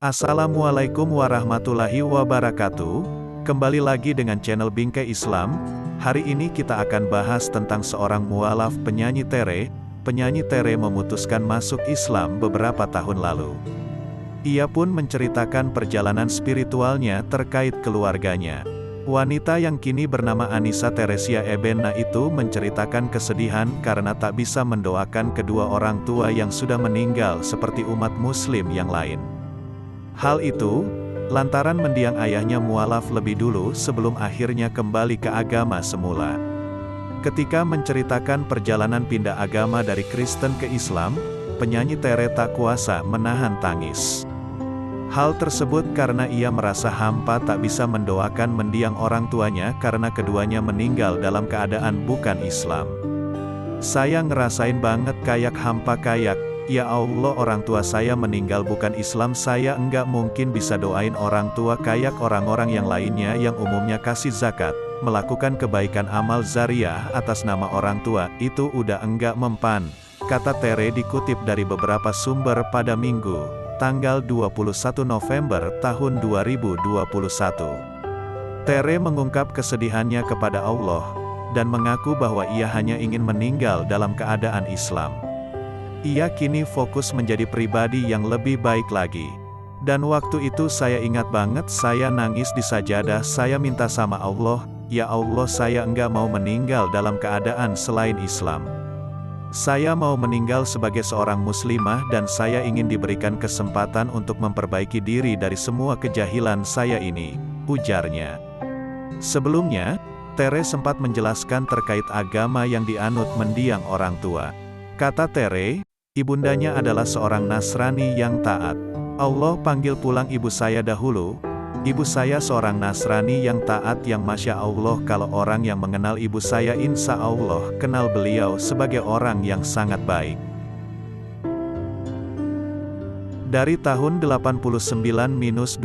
Assalamualaikum warahmatullahi wabarakatuh. Kembali lagi dengan channel Bingkai Islam. Hari ini kita akan bahas tentang seorang mualaf penyanyi Tere. Penyanyi Tere memutuskan masuk Islam beberapa tahun lalu. Ia pun menceritakan perjalanan spiritualnya terkait keluarganya. Wanita yang kini bernama Anissa Teresia Ebenna itu menceritakan kesedihan karena tak bisa mendoakan kedua orang tua yang sudah meninggal seperti umat muslim yang lain. Hal itu, lantaran mendiang ayahnya mualaf lebih dulu sebelum akhirnya kembali ke agama semula. Ketika menceritakan perjalanan pindah agama dari Kristen ke Islam, penyanyi Tere tak kuasa menahan tangis. Hal tersebut karena ia merasa hampa tak bisa mendoakan mendiang orang tuanya karena keduanya meninggal dalam keadaan bukan Islam. Saya ngerasain banget kayak hampa kayak, ya Allah, orang tua saya meninggal bukan Islam, saya enggak mungkin bisa doain orang tua kayak orang-orang yang lainnya yang umumnya kasih zakat, melakukan kebaikan amal zariah atas nama orang tua, itu udah enggak mempan, kata Tere dikutip dari beberapa sumber pada Minggu, tanggal 21 November tahun 2021. Tere mengungkap kesedihannya kepada Allah, dan mengaku bahwa ia hanya ingin meninggal dalam keadaan Islam. Ia kini fokus menjadi pribadi yang lebih baik lagi. Dan waktu itu saya ingat banget, saya nangis di sajadah, saya minta sama Allah, ya Allah, saya enggak mau meninggal dalam keadaan selain Islam. Saya mau meninggal sebagai seorang muslimah dan saya ingin diberikan kesempatan untuk memperbaiki diri dari semua kejahilan saya ini, ujarnya. Sebelumnya, Tere sempat menjelaskan terkait agama yang dianut mendiang orang tua. Kata Tere, ibundanya adalah seorang Nasrani yang taat. Allah panggil pulang ibu saya dahulu. Ibu saya seorang Nasrani yang taat yang Masya Allah, kalau orang yang mengenal ibu saya insya Allah kenal beliau sebagai orang yang sangat baik. Dari tahun 89-2012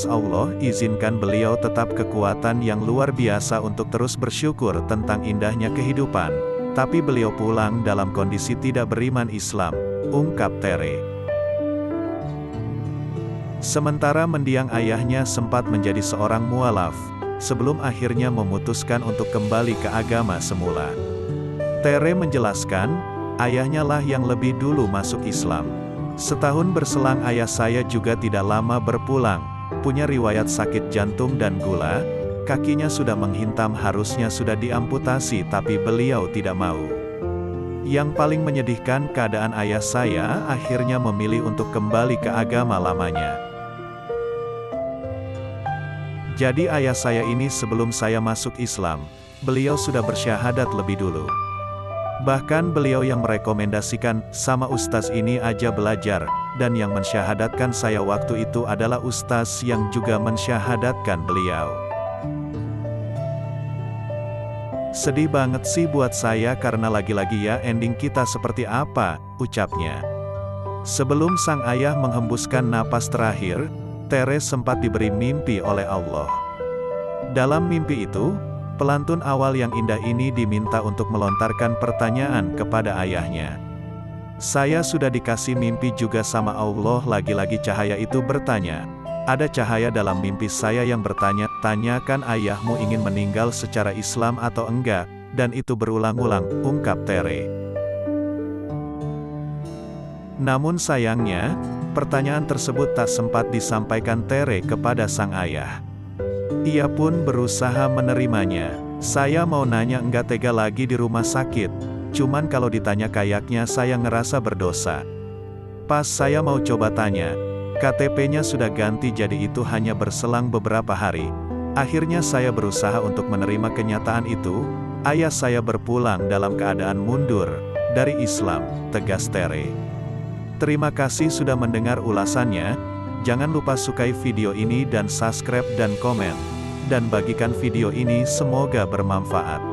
Allah izinkan beliau tetap kekuatan yang luar biasa untuk terus bersyukur tentang indahnya kehidupan. Tapi beliau pulang dalam kondisi tidak beriman Islam, ungkap Tere. Sementara mendiang ayahnya sempat menjadi seorang mualaf, sebelum akhirnya memutuskan untuk kembali ke agama semula. Tere menjelaskan, ayahnya lah yang lebih dulu masuk Islam. Setahun berselang ayah saya juga tidak lama berpulang, punya riwayat sakit jantung dan gula. Kakinya sudah menghintam, harusnya sudah diamputasi tapi beliau tidak mau. Yang paling menyedihkan, keadaan ayah saya akhirnya memilih untuk kembali ke agama lamanya. Jadi ayah saya ini sebelum saya masuk Islam, beliau sudah bersyahadat lebih dulu. Bahkan beliau yang merekomendasikan, sama ustaz ini aja belajar, dan yang mensyahadatkan saya waktu itu adalah ustaz yang juga mensyahadatkan beliau. Sedih banget sih buat saya karena lagi-lagi ya ending kita seperti apa, ucapnya. Sebelum sang ayah menghembuskan napas terakhir, Tere sempat diberi mimpi oleh Allah. Dalam mimpi itu, pelantun awal yang indah ini diminta untuk melontarkan pertanyaan kepada ayahnya. Saya sudah dikasih mimpi juga sama Allah, lagi-lagi cahaya itu bertanya. Ada cahaya dalam mimpi saya yang bertanya, tanyakan ayahmu ingin meninggal secara Islam atau enggak, dan itu berulang-ulang, ungkap Tere. Namun sayangnya, pertanyaan tersebut tak sempat disampaikan Tere kepada sang ayah. Ia pun berusaha menerimanya. Saya mau nanya enggak tega lagi di rumah sakit, cuman kalau ditanya kayaknya saya ngerasa berdosa. Pas saya mau coba tanya, KTP-nya sudah ganti, jadi itu hanya berselang beberapa hari. Akhirnya saya berusaha untuk menerima kenyataan itu. Ayah saya berpulang dalam keadaan mundur dari Islam, tegas Tere. Terima kasih sudah mendengar ulasannya. Jangan lupa sukai video ini dan subscribe dan komen. Dan bagikan video ini, semoga bermanfaat.